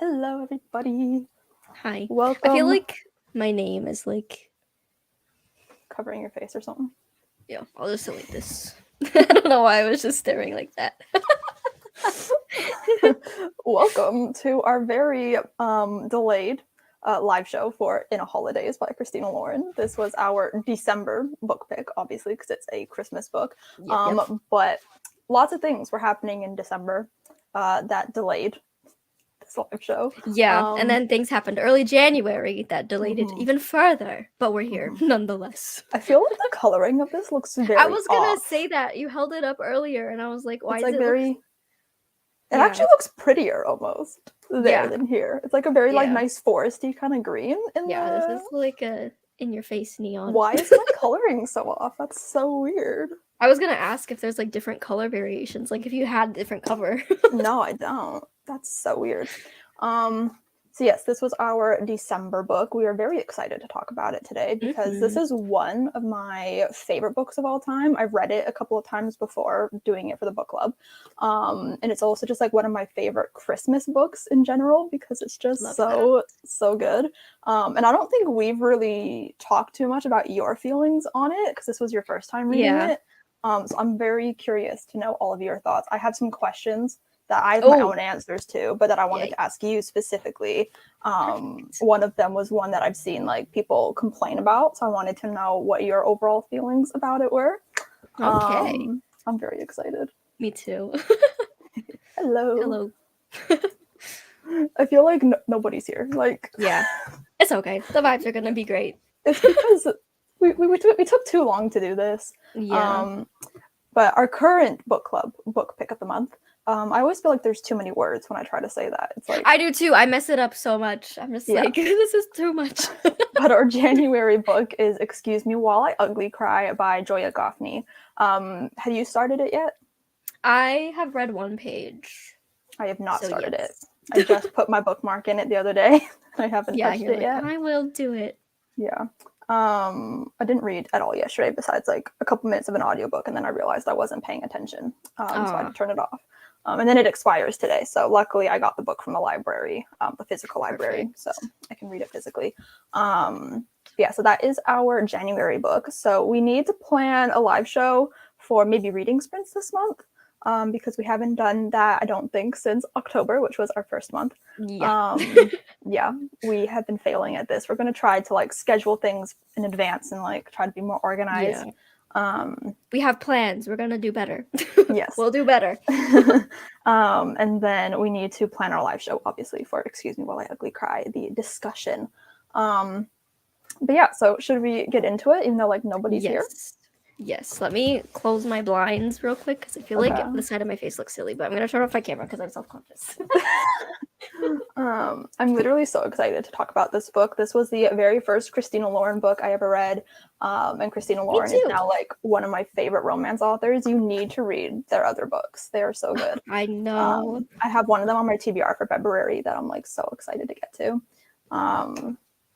Hello, everybody. Hi. I feel Welcome. like my name is Covering your face or something. yeah, I'll just delete this. I don't know why I was just staring like that. Welcome to our very delayed live show for In a Holidaze by Christina Lauren. This was our December book pick, obviously, because it's a Christmas book. Yep. But lots of things were happening in December that delayed this live show. Yeah, and then things happened early January that delayed it Mhm. even further, but we're here nonetheless. I feel like the coloring of this looks very I was gonna off. say that you held it up earlier, and I was like, why It's does like it look? very. It Yeah, actually looks prettier almost there yeah, than here. It's like a very like yeah, nice foresty kind of green in yeah. This the. is like a in-your-face neon. Why is my coloring so off? That's so weird. I was gonna ask if there's like different color variations, like if you had different cover. No, I don't. That's so weird. So yes, this was our December book. We are very excited to talk about it today because this is one of my favorite books of all time. I've read it a couple of times before doing it for the book club. And it's also just like one of my favorite Christmas books in general because it's just Love so good. And I don't think we've really talked too much about your feelings on it because this was your first time reading Yeah. it. So I'm very curious to know all of your thoughts. I have some questions that I have my Oh, own answers to, but that I wanted yay. to ask you specifically. One of them was one that I've seen like people complain about, so I wanted to know what your overall feelings about it were. Okay. I'm very excited. Me too. Hello. Hello. I feel like nobody's here. Like, Yeah. It's okay. The vibes are gonna be great. it's because we took too long to do this. Yeah. But our current book club book pick of the month. I always feel like there's too many words when I try to say that. It's like I do too. I mess it up so much. I'm just Yeah. like, this is too much. But our January book is Excuse Me While I Ugly Cry by Joya Goffney. Have you started it yet? I have read one page. I have not So, started yes. it. I just put my bookmark in it the other day. I haven't Yeah, touched you're it like, yet. I will do it. Yeah. I didn't read at all yesterday besides like a couple minutes of an audiobook, and then I realized I wasn't paying attention. So I had to turn it off. And then it expires today. So luckily I got the book from the library, the physical library, Perfect. so I can read it physically. Yeah, so that is our January book. So we need to plan a live show for maybe reading sprints this month. Because we haven't done that, I don't think, since October, which was our first month. Yeah. Yeah, we have been failing at this. We're going to try to like schedule things in advance and like try to be more organized. Yeah. We have plans. We're gonna do better. Yes. We'll do better. And then we need to plan our live show, obviously, for Excuse Me While I Ugly Cry, the discussion. But yeah, so should we get into it, even though like nobody's here? Yes. Let me close my blinds real quick because I feel like the side of my face looks silly, but I'm gonna turn off my camera because I'm self-conscious. I'm literally so excited to talk about this book. This was the very first Christina Lauren book I ever read. And Christina Lauren is now like one of my favorite romance authors. You need to read their other books. They are so good. I know. I have one of them on my TBR for February that I'm like so excited to get to.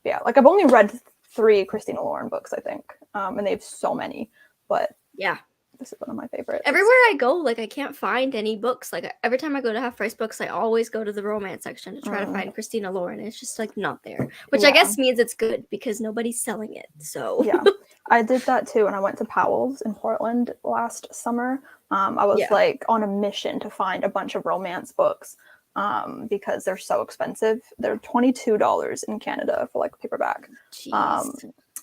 Yeah, like I've only read 3 Christina Lauren books, I think. And they have so many, but yeah, this is one of my favorites. Everywhere I go, like I can't find any books. Like every time I go to Half Price Books, I always go to the romance section to try to find Christina Lauren. It's just like not there, which I guess means it's good because nobody's selling it. So yeah, I did that too, and I went to Powell's in Portland last summer. I was like on a mission to find a bunch of romance books because they're so expensive. They're $22 in Canada for like paperback.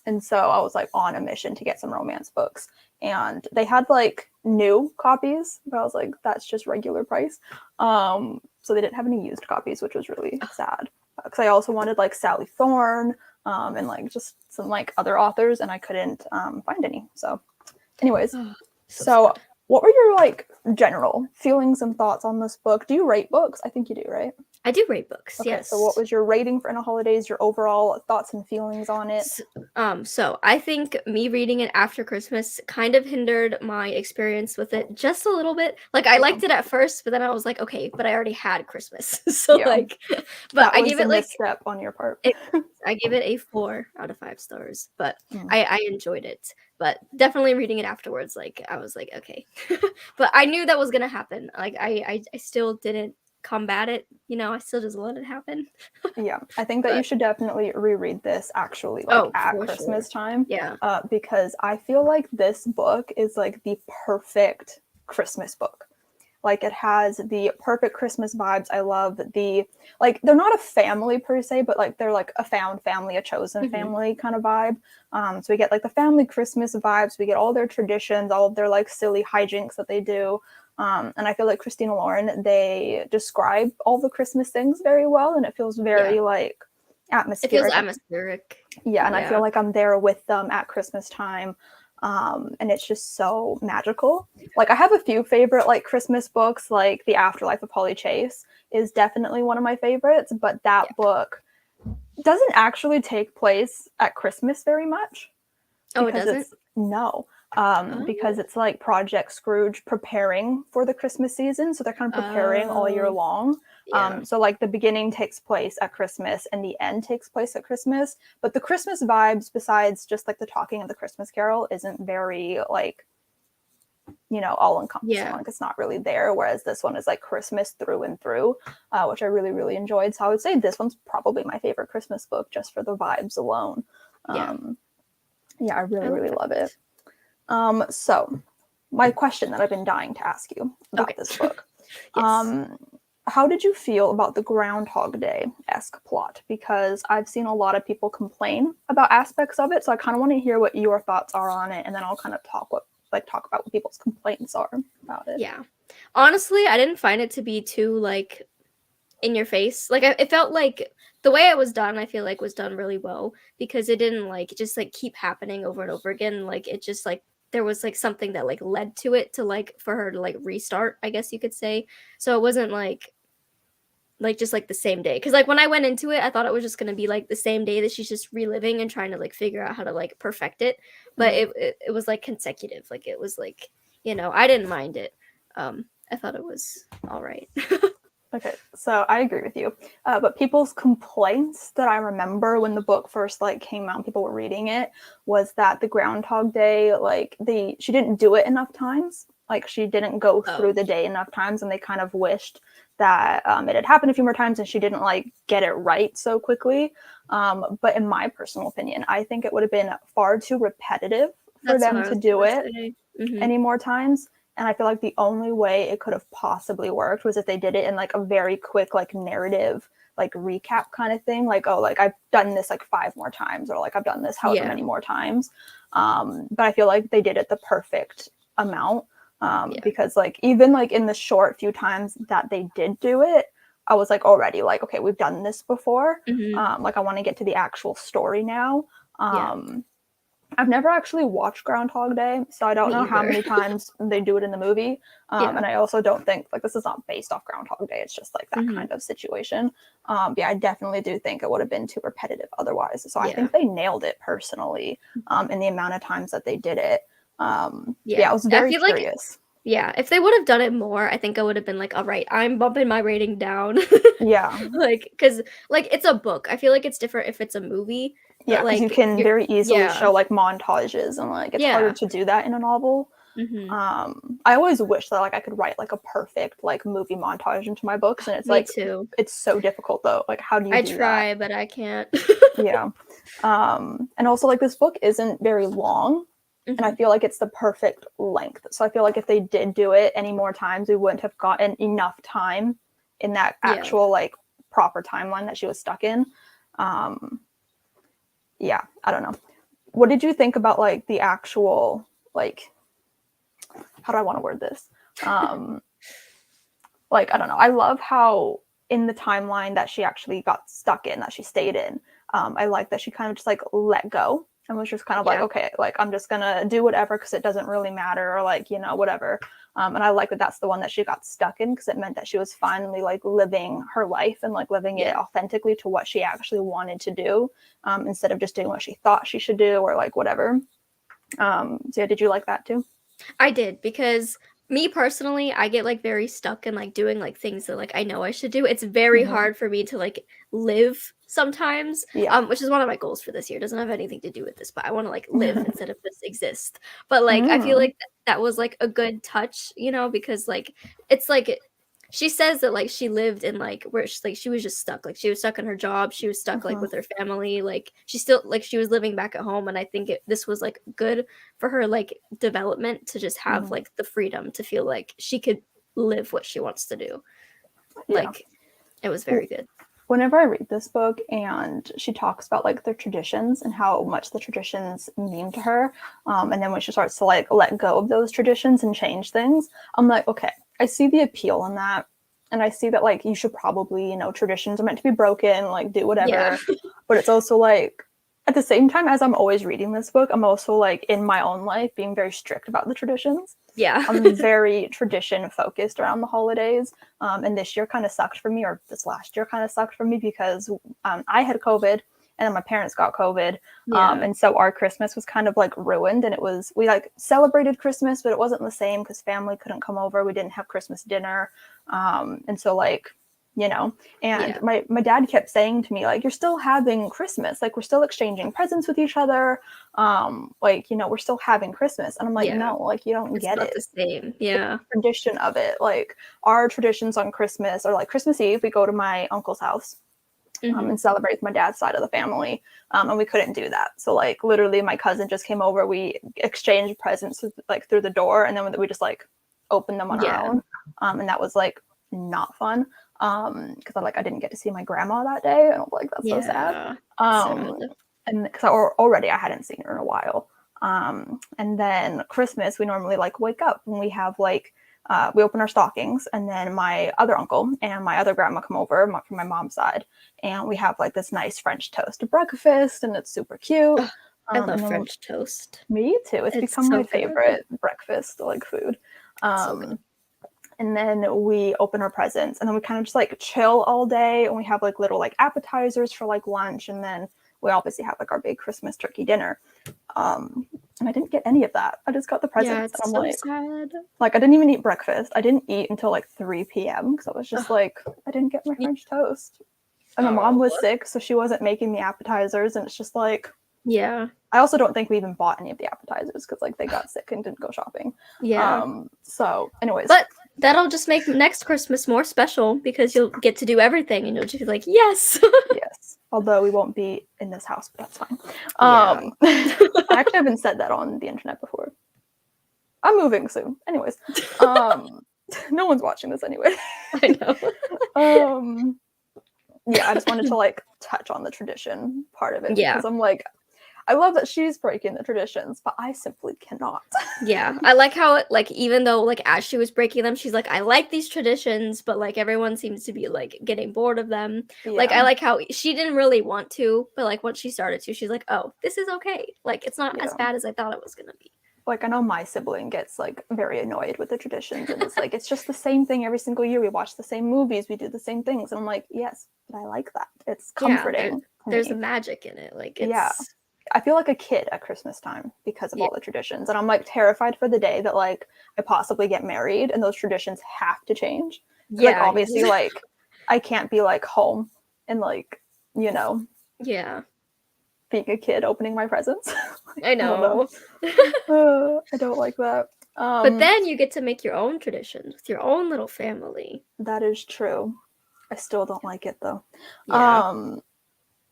And so I was like on a mission to get some romance books, and they had like new copies, but I was like, that's just regular price. So they didn't have any used copies, which was really sad because I also wanted like Sally Thorne and like just some like other authors, and I couldn't find any. So anyways, so what were your like general feelings and thoughts on this book? Do you rate books? I think you do, right? I do rate books, okay, yes. So what was your rating for In a Holidaze, your overall thoughts and feelings on it? So I think me reading it after Christmas kind of hindered my experience with it just a little bit. Like I liked it at first, but then I was like, okay, but I already had Christmas. So like, but I gave it like misstep on your part. I gave it a 4 out of 5 stars, but I enjoyed it. But definitely reading it afterwards, like I was like, okay. But I knew that was gonna happen. Like I still didn't combat it, you know, I still just let it happen. Yeah, I think that you But should definitely reread this actually like at for sure. Christmas time, Yeah. because I feel like this book is like the perfect Christmas book. Like it has the perfect Christmas vibes. I love the like they're not a family per se, but like they're like a found family, a chosen family kind of vibe. So we get like the family Christmas vibes. We get all their traditions, all of their like silly hijinks that they do. And I feel like Christina Lauren, they describe all the Christmas things very well, and it feels very like It feels atmospheric. atmospheric. Yeah, and I feel like I'm there with them at Christmas time. And it's just so magical. Like I have a few favorite like Christmas books, like The Afterlife of Polly Chase is definitely one of my favorites, but that book doesn't actually take place at Christmas very much. Oh, it Because doesn't? it's no. Because it's like Project Scrooge preparing for the Christmas season. So they're kind of preparing all year long. So like the beginning takes place at Christmas and the end takes place at Christmas. But the Christmas vibes, besides just like the talking of the Christmas carol, isn't very like, you know, all encompassing. Like it's not really there. Whereas this one is like Christmas through and through, which I really, really enjoyed. So I would say this one's probably my favorite Christmas book just for the vibes alone. Yeah, I really, really love it. So my question that I've been dying to ask you about this book. How did you feel about the Groundhog Day-esque plot? Because I've seen a lot of people complain about aspects of it, so I kind of want to hear what your thoughts are on it, and then I'll kind of talk about what people's complaints are about it. Yeah. Honestly, I didn't find it to be too like in your face. Like it felt like the way it was done, I feel like was done really well because it didn't like just like keep happening over and over again. Like it just like there was like something that like led to it to like for her to like restart, I guess you could say. So it wasn't like just like the same day, because like when I went into it I thought it was just going to be like the same day that she's just reliving and trying to like figure out how to like perfect it, but it was like consecutive. Like it was like, you know, I didn't mind it. I thought it was all right. Okay, so I agree with you. But people's complaints that I remember when the book first like came out and people were reading it was that the Groundhog Day, like she didn't do it enough times. Like she didn't go through the day enough times, and they kind of wished that it had happened a few more times and she didn't like get it right so quickly. But in my personal opinion, I think it would have been far too repetitive for them to do it any more times. And I feel like the only way it could have possibly worked was if they did it in like a very quick like narrative like recap kind of thing, like, oh, like I've done this like 5 more times, or like I've done this however many more times. But I feel like they did it the perfect amount, because like even like in the short few times that they did do it, I was like already like, okay, we've done this before. Like I want to get to the actual story now. I've never actually watched Groundhog Day, so I don't know how many times they do it in the movie. And I also don't think like this is not based off Groundhog Day. It's just like that kind of situation. Yeah, I definitely do think it would have been too repetitive otherwise. So I think they nailed it personally, in the amount of times that they did it. I was very curious. If they would have done it more, I think I would have been like, all right, I'm bumping my rating down. Like, because like it's a book. I feel like it's different if it's a movie. Yeah, because like, you can very easily show like montages, and like it's harder to do that in a novel. I always wish that like I could write like a perfect like movie montage into my books, and it's Me like too. It's so difficult though. Like how do you I do try, that? but I can't. Yeah. And also like this book isn't very long, and I feel like it's the perfect length. So I feel like if they did do it any more times, we wouldn't have gotten enough time in that actual like proper timeline that she was stuck in. Yeah, I don't know. What did you think about like the actual like, how do I want to word this? Like, I don't know. I love how in the timeline that she actually got stuck in, that she stayed in, I like that she kind of just like let go and was just kind of like, okay, like I'm just gonna do whatever because it doesn't really matter, or like, you know, whatever. And I like that that's the one that she got stuck in, because it meant that she was finally like living her life and like living it authentically to what she actually wanted to do, instead of just doing what she thought she should do or like whatever. So yeah, did you like that too? I did, because me personally, I get like very stuck in like doing like things that like I know I should do. It's very hard for me to like live sometimes, which is one of my goals for this year. It doesn't have anything to do with this, but I want to like live instead of just exist. But like I feel like that was like a good touch, you know, because like it's like she says that like she lived in like where she was just stuck. Like she was stuck in her job. She was stuck like with her family. Like she still like she was living back at home. And I think this was like good for her like development to just have like the freedom to feel like she could live what she wants to do. Like it was very good. Whenever I read this book and she talks about like the traditions and how much the traditions mean to her, and then when she starts to like let go of those traditions and change things, I'm like, okay, I see the appeal in that, and I see that like you should probably, you know, traditions are meant to be broken, like do whatever, but it's also like at the same time as I'm always reading this book, I'm also like in my own life being very strict about the traditions. Yeah. I'm very tradition focused around the holidays. And this year kind of sucked for me, or this last year kind of sucked for me because I had COVID and then my parents got COVID. And so our Christmas was kind of like ruined, and we like celebrated Christmas, but it wasn't the same because family couldn't come over. We didn't have Christmas dinner. And so like, you know, and my dad kept saying to me, like, you're still having Christmas, like we're still exchanging presents with each other, like, you know, we're still having Christmas. And I'm like, no, like you don't get it. It's not the same. Yeah. The tradition of it, like our traditions on Christmas or like Christmas Eve, we go to my uncle's house and celebrate with my dad's side of the family, and we couldn't do that. So like literally my cousin just came over, we exchanged presents like through the door, and then we just like opened them on our own, and that was like not fun. Because I didn't get to see my grandma that day, and I was like, that's so sad. And because already I hadn't seen her in a while. And then Christmas, we normally like wake up and we have like we open our stockings, and then my other uncle and my other grandma come over from my mom's side, and we have like this nice French toast breakfast, and it's super cute. I love French toast. Me too. It's become my favorite breakfast like food. So good. And then we open our presents, and then we kind of just like chill all day, and we have like little like appetizers for like lunch, and then we obviously have like our big Christmas turkey dinner. And I didn't get any of that. I just got the presents. Yeah, it's and I'm so sad. Like I didn't even eat breakfast. I didn't eat until like 3 p.m. because I was just like, I didn't get my French toast. And my mom was sick, so she wasn't making the appetizers, and it's just like, yeah. I also don't think we even bought any of the appetizers because like they got sick and didn't go shopping. So anyways. But that'll just make next Christmas more special because you'll get to do everything and you'll just be like, yes. Yes. Although we won't be in this house, but that's fine. I actually haven't said that on the internet before. I'm moving soon. Anyways. No one's watching this anyway. I know. Yeah, I just wanted to like touch on the tradition part of it. Yeah. Because I'm like, I love that she's breaking the traditions, but I simply cannot. Yeah, I like how it, like, even though, like, as she was breaking them, she's like, I like these traditions, but, like, everyone seems to be, like, getting bored of them. Yeah. Like, I like how she didn't really want to, but, like, once she started to, she's like, oh, this is okay. Like, it's not as bad as I thought it was gonna be. Like, I know my sibling gets, like, very annoyed with the traditions, and it's like, it's just the same thing every single year. We watch the same movies, we do the same things, and I'm like, yes, but I like that. It's comforting. There's a magic in it. Like, it's... I feel like a kid at Christmas time because of all the traditions. And I'm like terrified for the day that like I possibly get married and those traditions have to change. Yeah. Like obviously like I can't be like home and like, you know. Yeah. Being a kid opening my presents. Like, I know. I don't like that. But then you get to make your own traditions with your own little family. That is true. I still don't like it though. Yeah.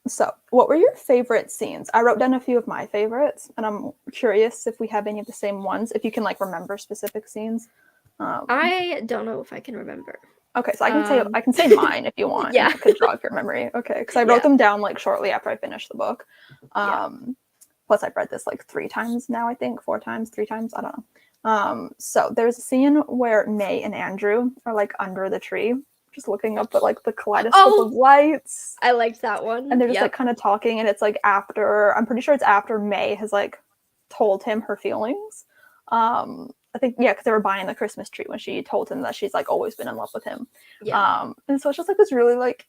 So, what were your favorite scenes? I wrote down a few of my favorites, and I'm curious if we have any of the same ones, if you can, like, remember specific scenes. I don't know if I can remember. Okay, so I can say mine if you want. Yeah. I could jog your memory. Okay, because I wrote them down, like, shortly after I finished the book. Plus, I've read this, like, 3 times now, I think. 4 times, 3 times, I don't know. So, there's a scene where May and Andrew are, like, under the tree, just looking up at like the kaleidoscope of lights. I liked that one. And they're just like kind of talking, and it's like after, I'm pretty sure it's after May has like told him her feelings. I think, yeah, because they were buying the Christmas tree when she told him that she's like always been in love with him. Yeah. And so it's just like this really like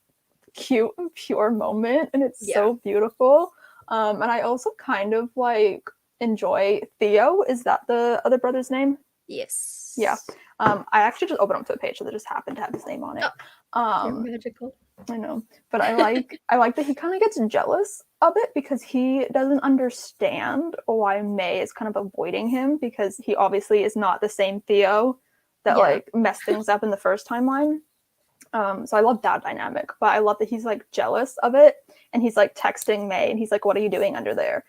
cute and pure moment, and it's so beautiful. And I also kind of like enjoy Theo. Is that the other brother's name? Yes. Yeah. I actually just opened up to a page that just happened to have his name on it. You're magical. I know, but I like that he kind of gets jealous of it because he doesn't understand why May is kind of avoiding him, because he obviously is not the same Theo that like messed things up in the first timeline. So I love that dynamic, but I love that he's like jealous of it, and he's like texting May, and he's like, "What are you doing under there?"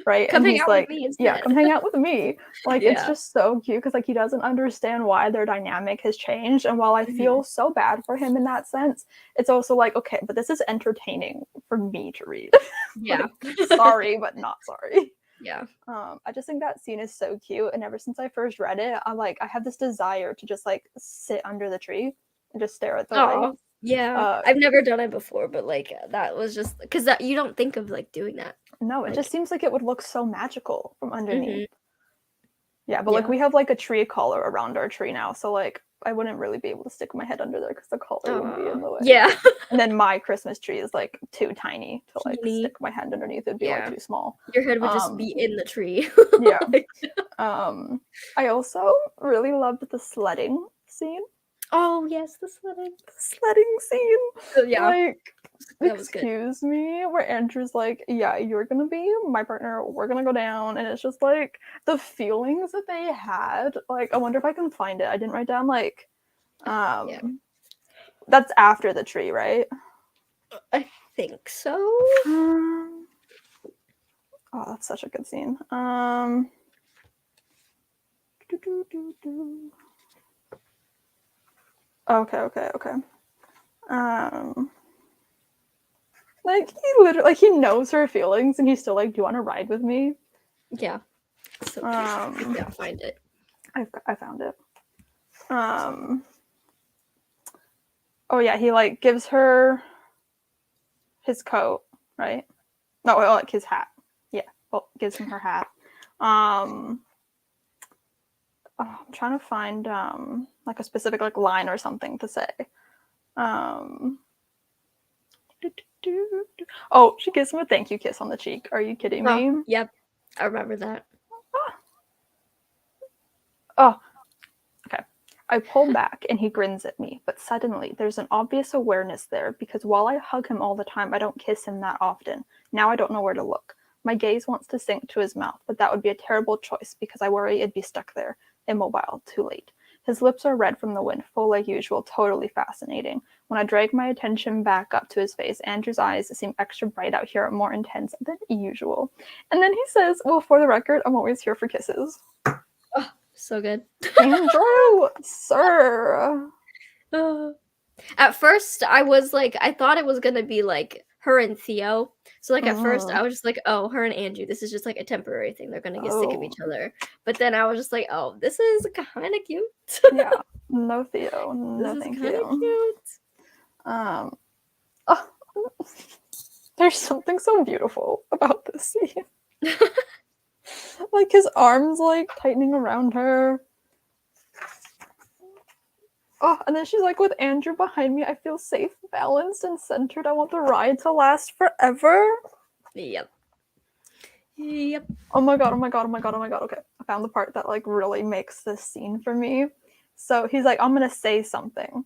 Right? Come and hang he's out like, with me "Yeah, instead. come hang out with me." Like it's just so cute because like he doesn't understand why their dynamic has changed, and while I feel so bad for him in that sense, it's also like, okay, but this is entertaining for me to read. Yeah. Like, sorry, but not sorry. Yeah. I just think that scene is so cute, and ever since I first read it, I have this desire to just like sit under the tree and just stare at the light. Yeah. I've never done it before, but like that was just because that you don't think of like doing that. No, it like, just seems like it would look so magical from underneath. Mhm. Yeah, but like we have like a tree collar around our tree now, so like I wouldn't really be able to stick my head under there because the collar would be in the way. Yeah. And then my Christmas tree is like too tiny to like Teeny. stick my hand underneath. It'd be like too small. Your head would just be in the tree. Yeah. I also really loved the sledding scene. Oh yes, the sledding. The sledding scene. Yeah. Like, That was good. excuse me, where Andrew's like, yeah, you're gonna be my partner, we're gonna go down, and it's just like the feelings that they had. Like, I wonder if I can find it. I didn't write down like that's after the tree, right? I think so. Oh, that's such a good scene. Okay. Like he literally, like he knows her feelings, and he's still like, "Do you want to ride with me?" Yeah. So yeah, find it. I found it. Oh yeah, he like gives her his coat, right? No, like his hat. Yeah, well, gives him her hat. I'm trying to find like a specific like line or something to say. Oh, she gives him a thank you kiss on the cheek. Are you kidding me? Yep, I remember that. Oh, okay. I pull back and he grins at me, but suddenly there's an obvious awareness there because while I hug him all the time, I don't kiss him that often. Now I don't know where to look. My gaze wants to sink to his mouth, but that would be a terrible choice because I worry it'd be stuck there, immobile, too late. His lips are red from the wind, full like usual, totally fascinating. When I drag my attention back up to his face, Andrew's eyes seem extra bright out here, more intense than usual. And then he says, well, for the record, I'm always here for kisses. Oh, so good. Andrew, sir. At first, I thought it was gonna be like her and Theo. So like at first, I was just like, oh, her and Andrew, this is just like a temporary thing. They're gonna get sick of each other. But then I was just like, oh, this is kind of cute. Yeah, no Theo, no thank you. Cute. There's something so beautiful about this scene. Like his arms like tightening around her. Oh, and then she's like, with Andrew behind me, I feel safe, balanced, and centered. I want the ride to last forever. Yep. Oh my god. Okay, I found the part that like really makes this scene for me. So he's like, I'm gonna say something.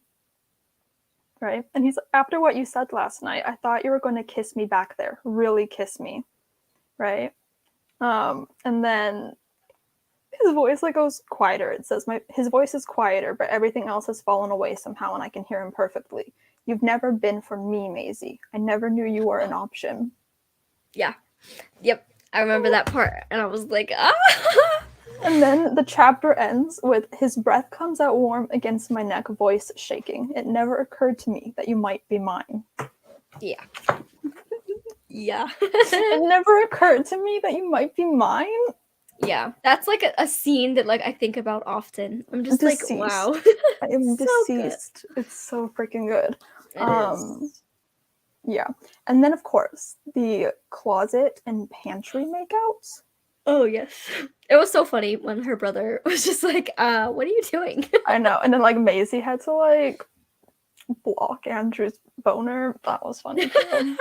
Right? And he's like, after what you said last night, I thought you were going to kiss me back there. Really kiss me. Right? And then his voice like goes quieter. It says his voice is quieter, but everything else has fallen away somehow and I can hear him perfectly. You've never been for me, Maisie. I never knew you were an option. Yeah. Yep. I remember that part and I was like, ah. And then the chapter ends with his breath comes out warm against my neck, voice shaking. It never occurred to me that you might be mine. Yeah. Yeah. It never occurred to me that you might be mine. Yeah, that's like a scene that like I think about often. I'm just deceased. Like, wow. I am deceased. Good. It's so freaking good. It is. Yeah. And then of course the closet and pantry makeouts. Oh yes. It was so funny when her brother was just like, what are you doing? I know. And then like Maisie had to like block Andrew's boner. That was funny too.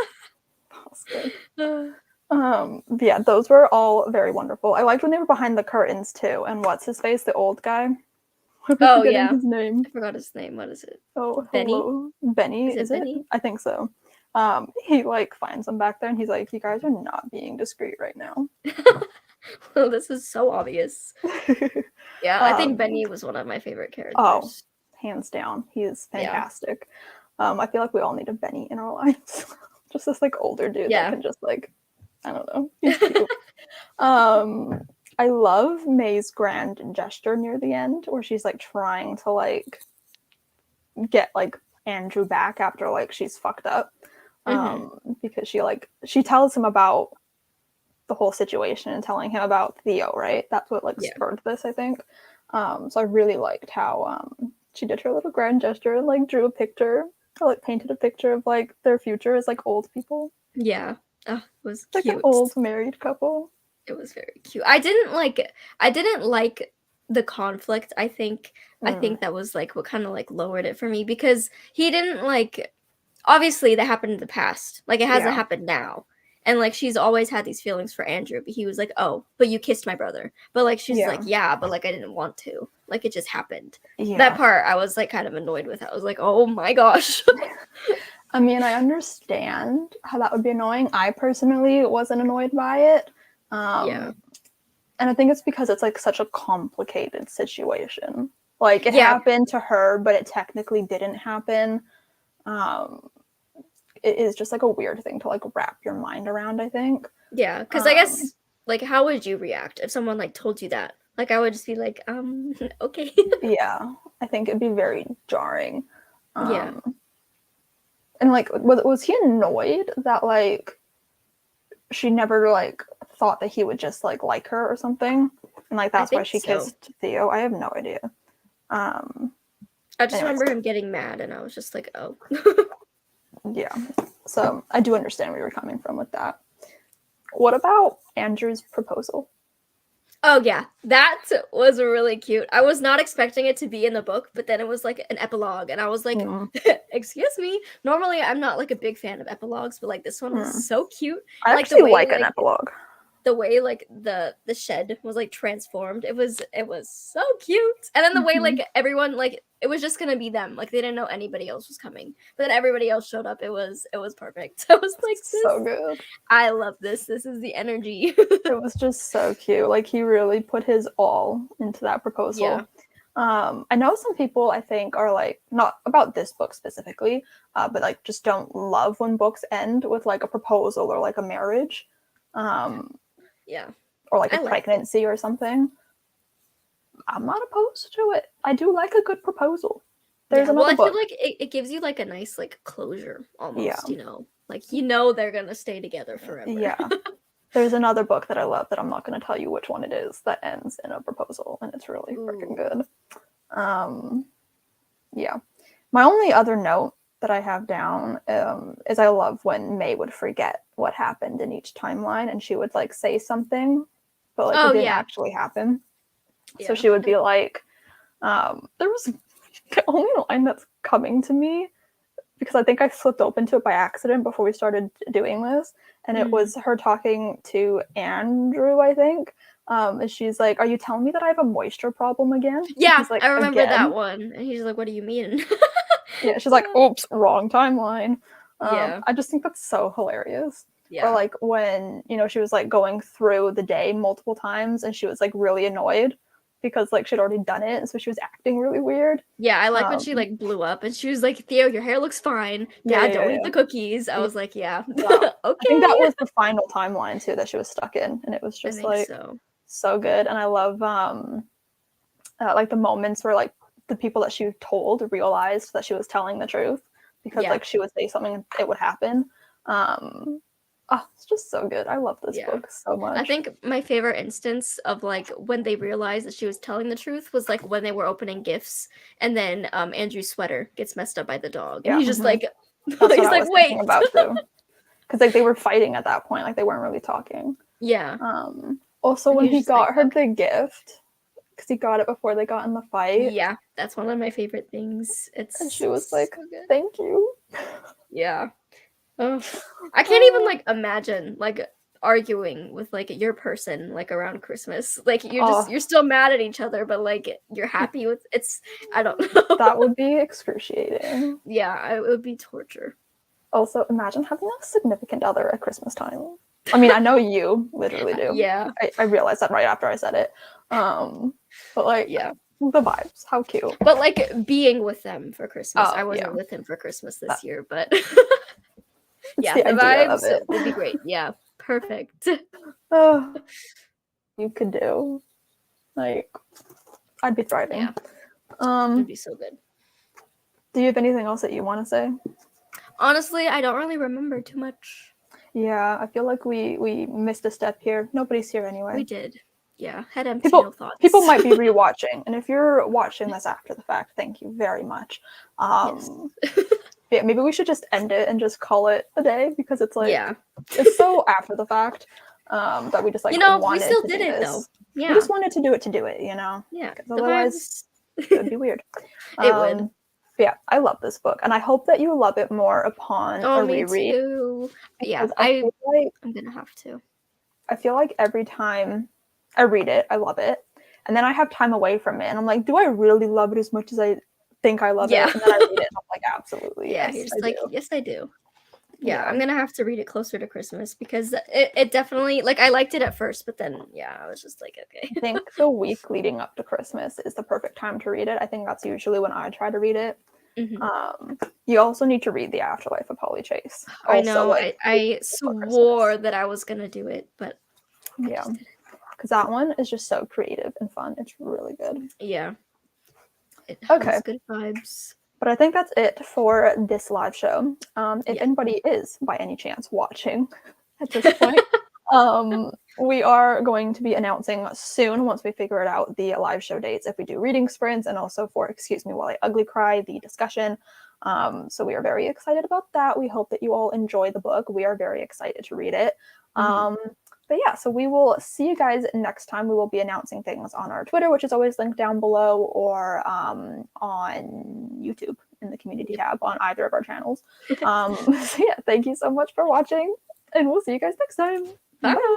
That was good. Yeah, those were all very wonderful. I liked when they were behind the curtains too. And what's his face? The old guy. Oh yeah. His name. I forgot his name. What is it? Oh, Benny. Hello. Benny. Is it Benny? I think so. He like finds them back there and he's like, you guys are not being discreet right now. Well, this is so obvious. Yeah, I think Benny was one of my favorite Oh, characters. hands down. He is Yeah. fantastic. I feel like we all need a Benny in our lives. Just this like older dude that can just like, I don't know, he's cute. I love May's grand gesture near the end where she's like trying to like get like Andrew back after like she's fucked up. Because she tells him about the whole situation and telling him about Theo, right? That's what like spurred this, I think. So I really liked how she did her little grand gesture and like drew a picture, or like painted a picture of like their future as like old people. Yeah. Oh, it was like cute. An old married couple. It was very cute. I didn't like the conflict. I think that was like what kind of like lowered it for me, because he didn't like, obviously that happened in the past. Like it hasn't happened now. And like she's always had these feelings for Andrew, but he was like, "Oh, but you kissed my brother." But like she's like, "Yeah, but like I didn't want to. Like it just happened." That part I was like kind of annoyed with. I was like, "Oh my gosh." I mean, I understand how that would be annoying. I personally wasn't annoyed by it. And I think it's because it's like such a complicated situation. Like it happened to her, but it technically didn't happen. It is just like a weird thing to like wrap your mind around, I think. Yeah, because I guess like how would you react if someone like told you that? Like I would just be like, okay. Yeah, I think it'd be very jarring. Yeah. And like, was he annoyed that like she never like thought that he would just like her or something? And like that's why she kissed Theo. I have no idea. I just remember him getting mad, and I was just like, oh. Yeah. So I do understand where you were coming from with that. What about Andrew's proposal? Oh yeah, that was really cute. I was not expecting it to be in the book, but then it was like an epilogue, and I was like, excuse me. Normally, I'm not like a big fan of epilogues, but like this one was so cute. I like actually like an epilogue. The way like the shed was like transformed, it was so cute. And then the way like everyone, like it was just gonna be them, like they didn't know anybody else was coming, but then everybody else showed up. It was perfect. I was like, so good. I love this. This is the energy. It was just so cute. Like he really put his all into that proposal. I know some people I think are like, not about this book specifically, but like just don't love when books end with like a proposal or like a marriage. Or like a pregnancy or something. I'm not opposed to it. I do like a good proposal. There's another book. I feel like it gives you like a nice like closure almost, you know? Like they're gonna stay together forever. Yeah. There's another book that I love that I'm not gonna tell you which one it is that ends in a proposal, and it's really freaking good. Yeah. My only other note that I have down is I love when May would forget what happened in each timeline, and she would like say something, but like it didn't actually happen. So she would be like, there was the only line that's coming to me, because I think I slipped open to it by accident before we started doing this, and it was her talking to Andrew, I think. And she's like, "Are you telling me that I have a moisture problem again?" Yeah, like, I remember that one. And he's like, "What do you mean?" Yeah, she's like, "Oops, wrong timeline." I just think that's so hilarious. Yeah. Or like when, you know, she was like going through the day multiple times and she was like really annoyed because like she'd already done it, so she was acting really weird. Yeah, I like when she like blew up and she was like, "Theo, your hair looks fine. Dad, don't eat the cookies." I was like, yeah. Okay. I think that was the final timeline too that she was stuck in, and it was just like so good. And I love like the moments where like the people that she told realized that she was telling the truth, because like she would say something and it would happen. It's just so good. I love this book so much. I think my favorite instance of like when they realized that she was telling the truth was like when they were opening gifts, and then Andrew's sweater gets messed up by the dog. And he's just like, he's like, wait. About too. Because like they were fighting at that point, like they weren't really talking. Yeah. Also, when he got her the gift, because he got it before they got in the fight. Yeah, that's one of my favorite things. And she was like, "Thank you." Yeah. I can't even like imagine like arguing with like your person like around Christmas. Like you're still mad at each other, but like you're happy with it's. I don't know. That would be excruciating. Yeah, it would be torture. Also, imagine having a significant other at Christmas time. I mean, I know you literally do. Yeah. I realized that right after I said it. But like, Yeah. the vibes, how cute. But like being with them for Christmas. Oh, I wasn't yeah. with him for Christmas this That- year, but It's yeah, the the idea of vibes it. would be great. Yeah, perfect. Oh, you could do. Like, I'd be thriving. Yeah, it'd Um, be so good. do you have anything else that you want to say? Honestly, I don't really remember too much. Yeah, I feel like we missed a step here. Nobody's here anyway. We did. Yeah, head empty, no thoughts. People might be rewatching, and if you're watching this after the fact, thank you very much. Yes. Yeah, maybe we should just end it and just call it a day, because it's like, Yeah. it's so after the fact that we just like we still did it though. Yeah. We just wanted to do it, you know? Yeah. Because otherwise it would be weird. It would. Yeah, I love this book, and I hope that you love it more upon a me reread. too. Yeah, I'm gonna have to. I feel like every time I read it, I love it, and then I have time away from it, and I'm like, do I really love it as much as I think I love it? And then I read it, and I'm like, absolutely, Yeah, yes, you're just I like, do. yes, I do. Yeah, I'm gonna have to read it closer to Christmas, because it definitely, like, I liked it at first, but then I was just like, okay. I think the week leading up to Christmas is the perfect time to read it. I think that's usually when I try to read it. You also need to read The Afterlife of Polly Chase. Also, I know. like, I swore that I was gonna do it, but yeah, because that one is just so creative and fun. It's really good. Yeah. It has good vibes. But I think that's it for this live show. If anybody is by any chance watching at this point, we are going to be announcing soon, once we figure it out, the live show dates if we do reading sprints, and also for Excuse Me While I Ugly Cry, the discussion. So we are very excited about that. We hope that you all enjoy the book. We are very excited to read it. But yeah, so we will see you guys next time. We will be announcing things on our Twitter, which is always linked down below, or on YouTube in the community tab on either of our channels. So yeah, thank you so much for watching, and we'll see you guys next time. Bye. Bye.